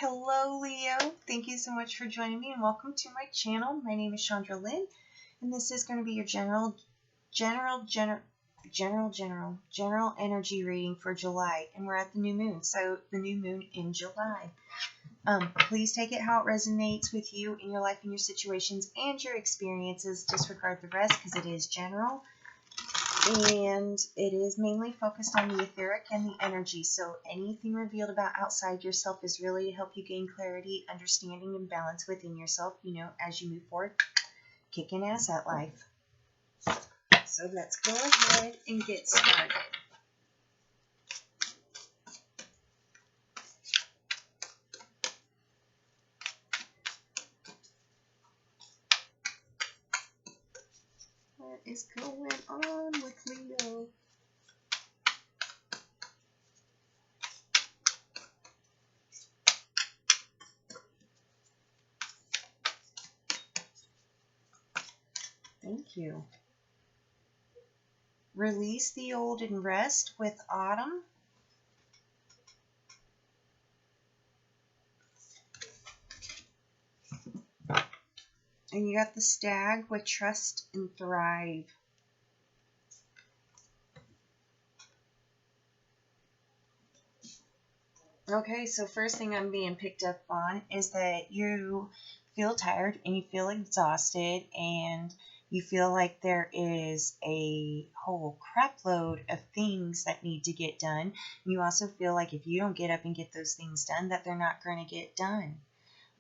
Hello, Leo. Thank you so much for joining me and welcome to my channel. My name is Shandra Lynn, and this is going to be your general energy reading for July. And we're at the new moon, so the new moon in July. Please take it how it resonates with you in your life and your situations and your experiences. Disregard the rest because it is general. And it is mainly focused on the etheric and the energy. So anything revealed about outside yourself is really to help you gain clarity, understanding, and balance within yourself, as you move forward, kicking ass at life. So let's go ahead and get started. What is going on with Leo? Thank you. Release the old and rest with autumn. And you got the stag with trust and thrive. Okay, so first thing I'm being picked up on is that you feel tired and you feel exhausted and you feel like there is a whole crap load of things that need to get done. You also feel like if you don't get up and get those things done, that they're not going to get done.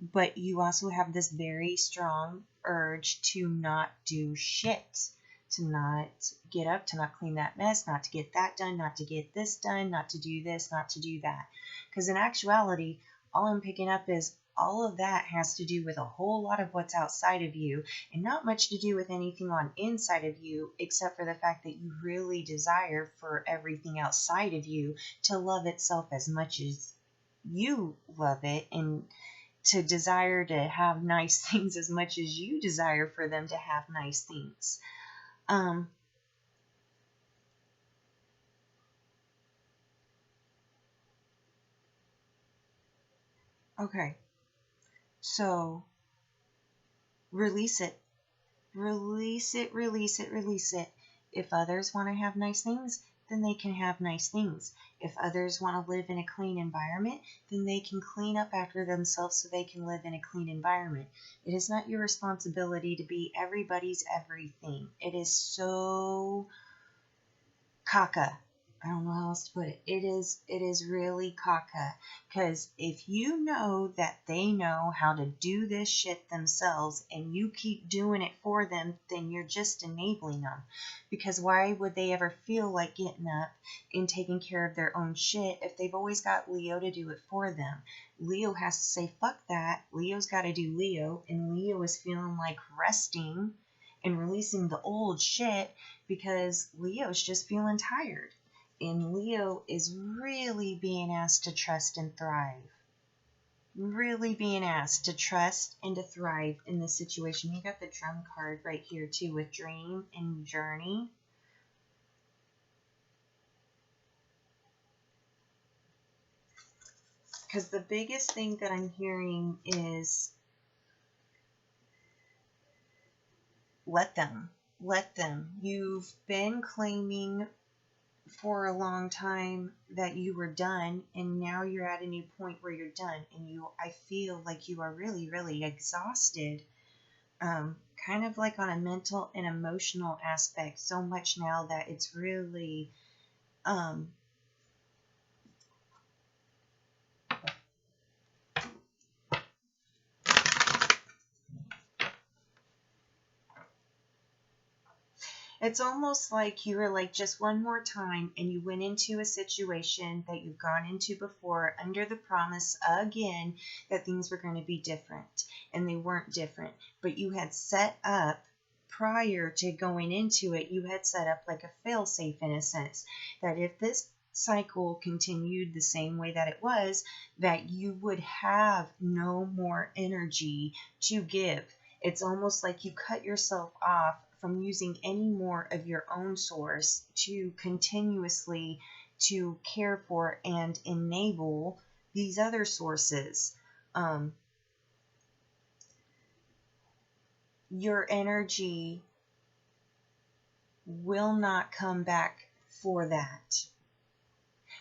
But you also have this very strong urge to not do shit, to not get up, to not clean that mess, not to get that done, not to get this done, not to do this, not to do that. Because in actuality, all I'm picking up is all of that has to do with a whole lot of what's outside of you and not much to do with anything on inside of you, except for the fact that you really desire for everything outside of you to love itself as much as you love it, and to desire to have nice things as much as you desire for them to have nice things. Okay, so release it. Release it, release it, release it. If others want to have nice things, then they can have nice things. If others want to live in a clean environment, then they can clean up after themselves so they can live in a clean environment. It is not your responsibility to be everybody's everything. It is so caca. I don't know how else to put it. It is really caca. Because if you know that they know how to do this shit themselves and you keep doing it for them, then you're just enabling them. Because why would they ever feel like getting up and taking care of their own shit if they've always got Leo to do it for them? Leo has to say, fuck that. Leo's got to do Leo. And Leo is feeling like resting and releasing the old shit because Leo's just feeling tired. And Leo is really being asked to trust and thrive. Really being asked to trust and to thrive in this situation. You got the drum card right here too with dream and journey. Because the biggest thing that I'm hearing is let them. Let them. You've been claiming for a long time that you were done, and now you're at a new point where you're done, and I feel like you are really, really exhausted, kind of like on a mental and emotional aspect, so much now that it's really, it's almost like you were like just one more time and you went into a situation that you've gone into before under the promise again that things were going to be different, and they weren't different. But you had set up prior to going into it, you had set up like a fail-safe in a sense that if this cycle continued the same way that it was, that you would have no more energy to give. It's almost like you cut yourself off from using any more of your own source to continuously to care for and enable these other sources. Your energy will not come back for that.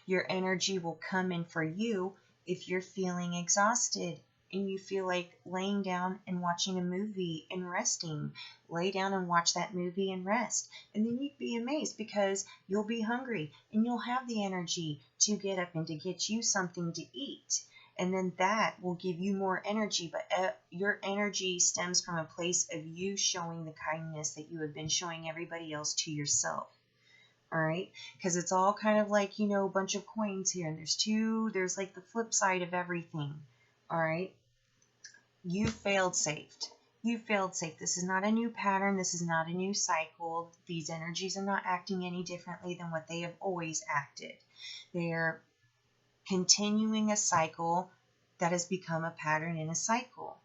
Your energy will come in for you if you're feeling exhausted and you feel like laying down and watching a movie and resting. Lay down and watch that movie and rest. And then you'd be amazed because you'll be hungry and you'll have the energy to get up and to get you something to eat. And then that will give you more energy. But your energy stems from a place of you showing the kindness that you have been showing everybody else to yourself. All right, because it's all kind of like, a bunch of coins here, and there's like the flip side of everything. All right, you failed safe. You failed safe. This is not a new pattern. This is not a new cycle. These energies are not acting any differently than what they have always acted. They're continuing a cycle that has become a pattern in a cycle.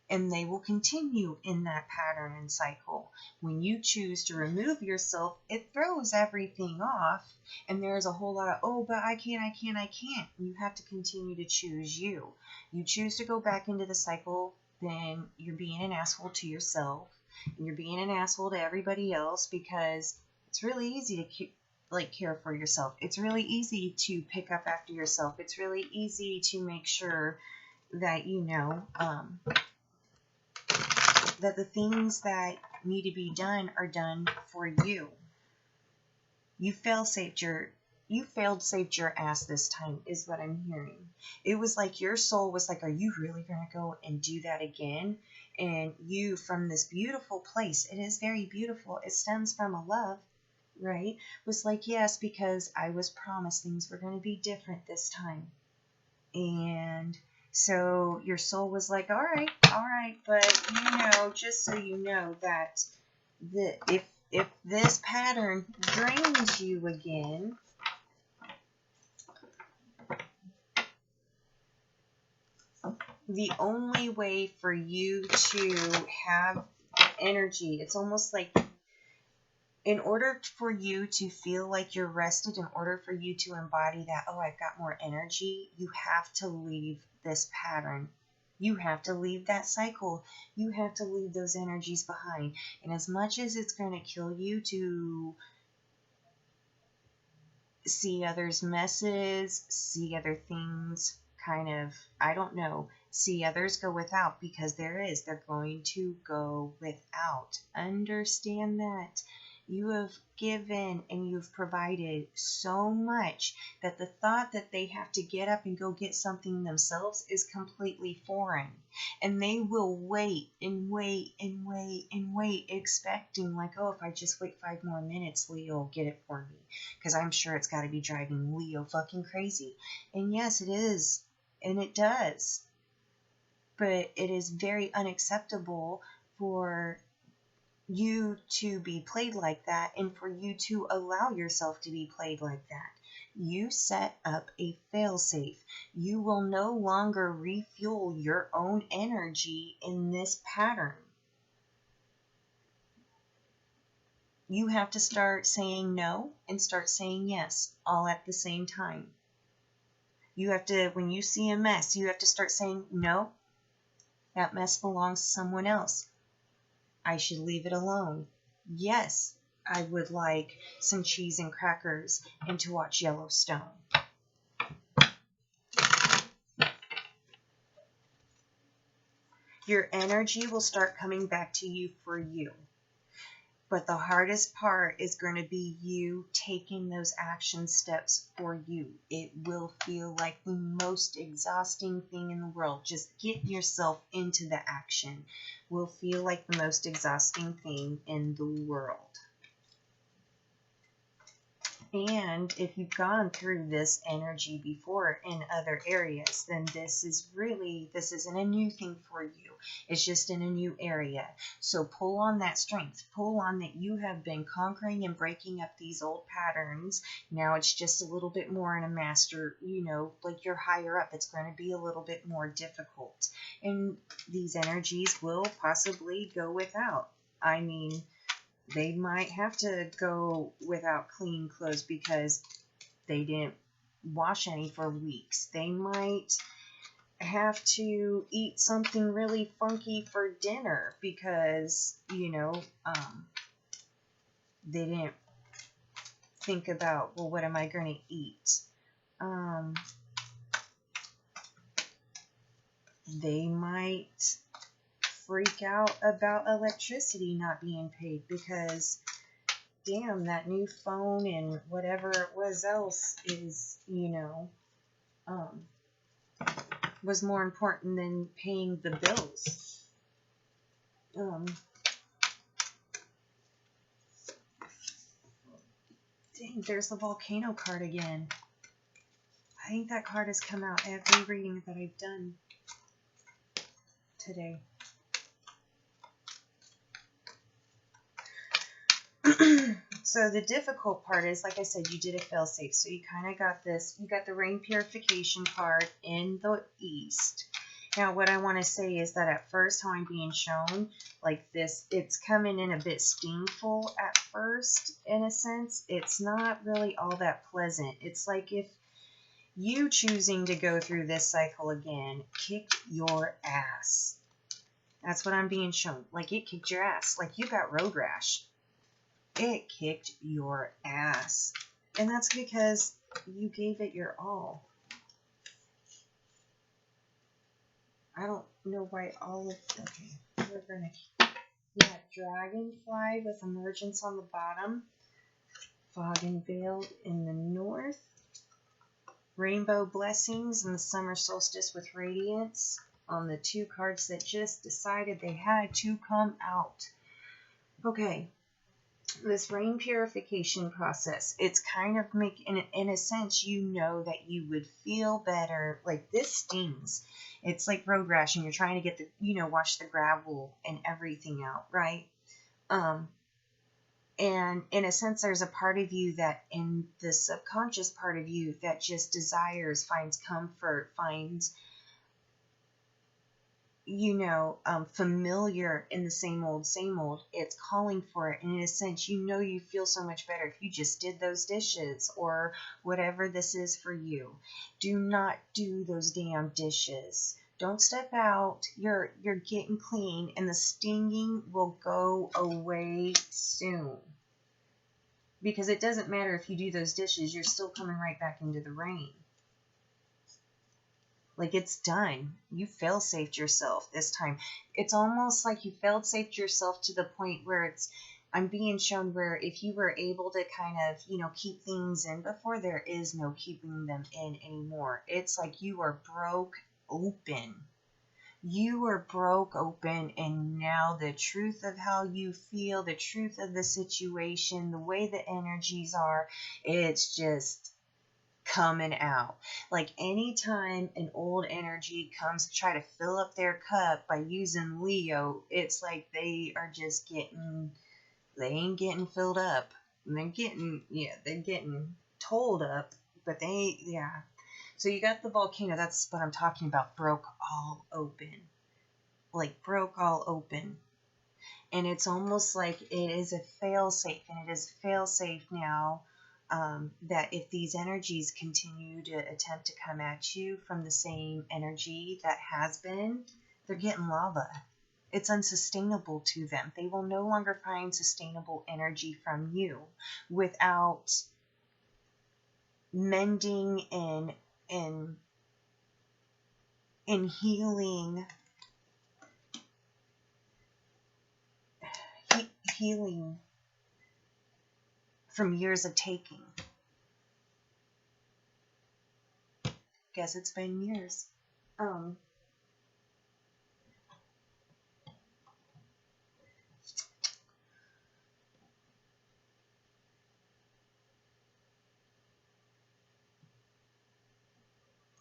And they will continue in that pattern and cycle. When you choose to remove yourself, it throws everything off. And there's a whole lot of, oh, but I can't. You have to continue to choose you. You choose to go back into the cycle, then you're being an asshole to yourself. And you're being an asshole to everybody else because it's really easy to care for yourself. It's really easy to pick up after yourself. It's really easy to make sure that that the things that need to be done are done for you. You failed saved your ass this time, is what I'm hearing. It was like your soul was like, are you really going to go and do that again? And you, from this beautiful place, it is very beautiful. It stems from a love, right? Was like, yes, because I was promised things were going to be different this time. And so your soul was like, all right, but just so you know that if this pattern drains you again, the only way for you to have energy, it's almost like in order for you to feel like you're rested, in order for you to embody that, oh, I've got more energy, you have to leave this pattern. You have to leave that cycle. You have to leave those energies behind. And as much as it's going to kill you to see others' messes, see other things see others go without, because they're going to go without. Understand that. You have given and you've provided so much that the thought that they have to get up and go get something themselves is completely foreign. And they will wait and wait and wait and wait, expecting like, oh, if I just wait 5 more minutes, Leo will get it for me. Because I'm sure it's got to be driving Leo fucking crazy. And yes, it is. And it does. But it is very unacceptable for you to be played like that and for you to allow yourself to be played like that. You set up a failsafe. You will no longer refuel your own energy in this pattern. You have to start saying no and start saying yes all at the same time. You have to, when you see a mess, you have to start saying, no, that mess belongs to someone else. I should leave it alone. Yes, I would like some cheese and crackers and to watch Yellowstone. Your energy will start coming back to you for you. But the hardest part is going to be you taking those action steps for you. It will feel like the most exhausting thing in the world. Just getting yourself into the action will feel like the most exhausting thing in the world. And if you've gone through this energy before in other areas, then this isn't a new thing for you. It's just in a new area. So pull on that strength. Pull on that you have been conquering and breaking up these old patterns. Now it's just a little bit more in a master, like you're higher up. It's going to be a little bit more difficult. And these energies will possibly go without. I mean, they might have to go without clean clothes because they didn't wash any for weeks. They might have to eat something really funky for dinner because, they didn't think about, well, what am I going to eat? They might freak out about electricity not being paid because, damn, that new phone and whatever it was else is, was more important than paying the bills. Dang, there's the volcano card again. I think that card has come out every reading that I've done today. So the difficult part is, like I said, you did a fail-safe. So you kind of got this. You got the rain purification card in the east. Now, what I want to say is that at first, how I'm being shown, like this, it's coming in a bit stingful at first, in a sense. It's not really all that pleasant. It's like if you choosing to go through this cycle again kicked your ass. That's what I'm being shown. Like it kicked your ass. Like you got road rash. It kicked your ass. And that's because you gave it your all. I don't know why all of... Okay, we're going to... You have Dragonfly with Emergence on the bottom. Fog and Veiled in the north. Rainbow Blessings and the Summer Solstice with Radiance on the two cards that just decided they had to come out. Okay. This rain purification process, it's kind of in a sense, you know that you would feel better. Like this stings. It's like road rash and you're trying to get the, wash the gravel and everything out, right? And in a sense, there's a part of you that in the subconscious part of you that just desires, finds comfort, finds, familiar in the same old, it's calling for it. And in a sense, you feel so much better if you just did those dishes or whatever this is for you. Do not do those damn dishes. Don't step out. You're getting clean and the stinging will go away soon. Because it doesn't matter if you do those dishes, you're still coming right back into the rain. Like it's done. You fail-safed yourself this time. It's almost like you fail-safed yourself to the point where I'm being shown where if you were able to kind of, keep things in before, there is no keeping them in anymore. It's like you are broke open. You were broke open, and now the truth of how you feel, the truth of the situation, the way the energies are, it's just coming out. Like anytime an old energy comes to try to fill up their cup by using Leo, it's like they ain't getting filled up. They're getting told up, but So you got the volcano, that's what I'm talking about, broke all open. Like broke all open. And it's almost like it is a fail-safe, and it is fail-safe now. That if these energies continue to attempt to come at you from the same energy that has been, they're getting lava. It's unsustainable to them. They will no longer find sustainable energy from you without mending and healing from years of taking. Guess it's been years.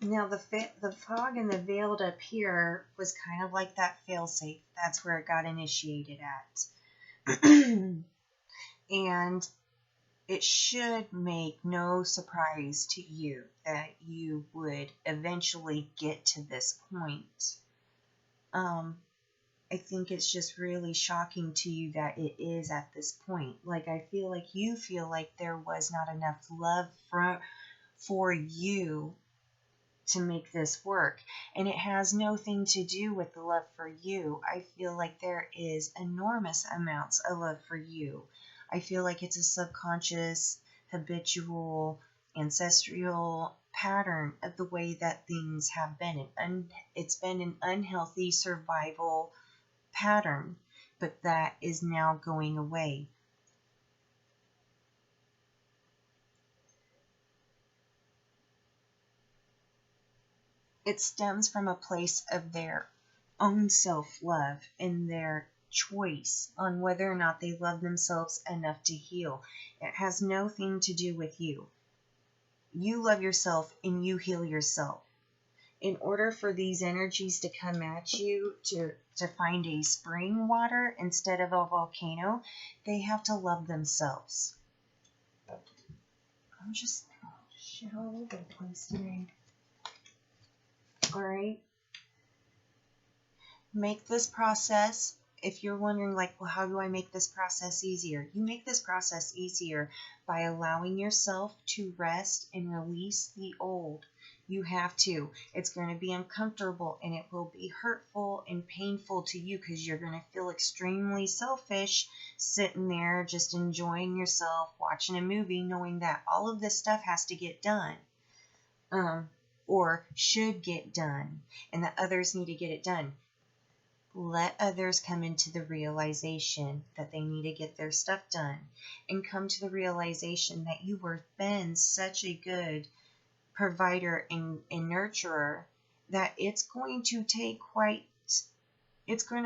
Now the fog and the veiled up here was kind of like that failsafe. That's where it got initiated at. And it should make no surprise to you that you would eventually get to this point. I think it's just really shocking to you that it is at this point. Like, I feel like you feel like there was not enough love for you to make this work. And it has nothing to do with the love for you. I feel like there is enormous amounts of love for you. I feel like it's a subconscious, habitual, ancestral pattern of the way that things have been. And it's been an unhealthy survival pattern, but that is now going away. It stems from a place of their own self-love and their choice on whether or not they love themselves enough to heal. It has nothing to do with you. You love yourself and you heal yourself. In order for these energies to come at you to find a spring water instead of a volcano, they have to love themselves. I'm just shit all over the place today. Alright? Make this process, if you're wondering, like, well, how do I make this process easier? You make this process easier by allowing yourself to rest and release the old. You have to. It's going to be uncomfortable and it will be hurtful and painful to you because you're going to feel extremely selfish sitting there just enjoying yourself, watching a movie, knowing that all of this stuff has to get done. Or should get done, and that others need to get it done. Let others come into the realization that they need to get their stuff done, and come to the realization that you were been such a good provider and nurturer that it's going to take it's going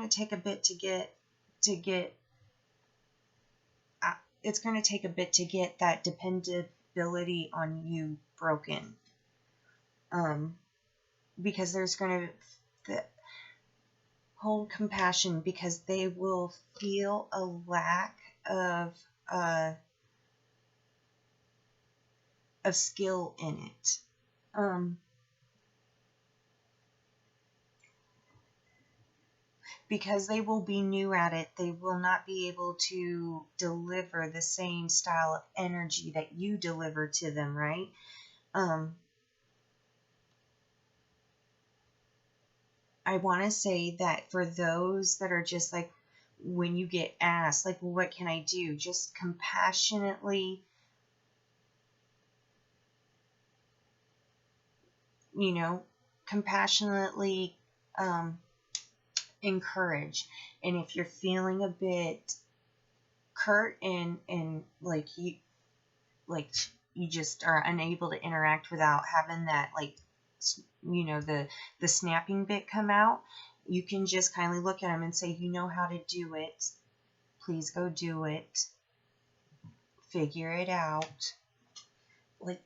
to take a bit to get it's going to take a bit to get that dependability on you broken. Because there's going to hold compassion, because they will feel a lack of skill in it. Because they will be new at it, they will not be able to deliver the same style of energy that you deliver to them, right? I want to say that for those that are just like, when you get asked, like, well, what can I do? Just compassionately, encourage. And if you're feeling a bit curt and like you just are unable to interact without having that, like, the snapping bit come out, you can just kindly look at them and say, you know how to do it. Please go do it. Figure it out. Like,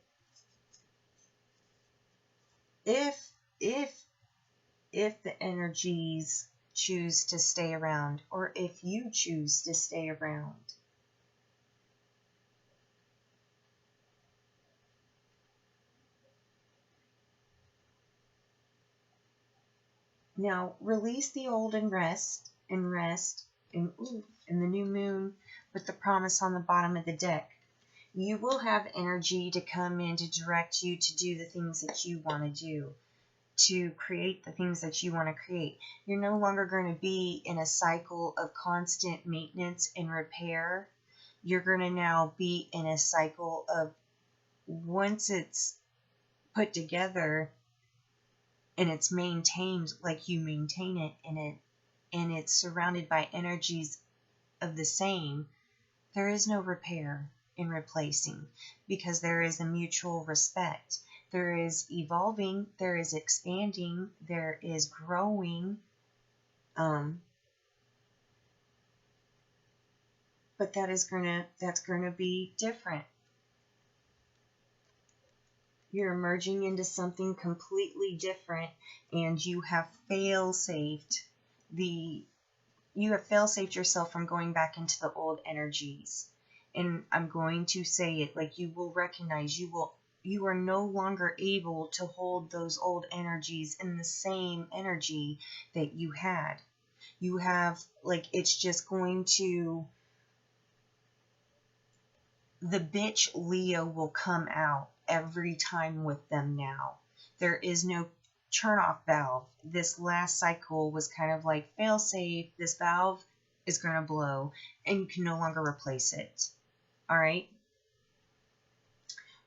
if the energies choose to stay around, or if you choose to stay around. Now, release the old and rest in the new moon with the promise on the bottom of the deck. You will have energy to come in to direct you to do the things that you want to do, to create the things that you want to create. You're no longer going to be in a cycle of constant maintenance and repair. You're going to now be in a cycle of, once it's put together and it's maintained like you maintain it, and it's surrounded by energies of the same, there is no repair in replacing, because there is a mutual respect. There is evolving, there is expanding, there is growing, but that's gonna be different. You're emerging into something completely different, and you have fail-safed yourself from going back into the old energies. And I'm going to say it, like, you will recognize, you are no longer able to hold those old energies in the same energy that you had. You have, like, it's just going to, the bitch Leo will come out every time with them now. There is no turn off valve. This last cycle was kind of like fail safe. This valve is going to blow and you can no longer replace it. All right?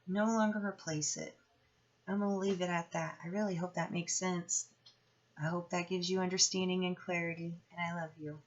No longer replace it. I'm going to leave it at that. I really hope that makes sense. I hope that gives you understanding and clarity, and I love you.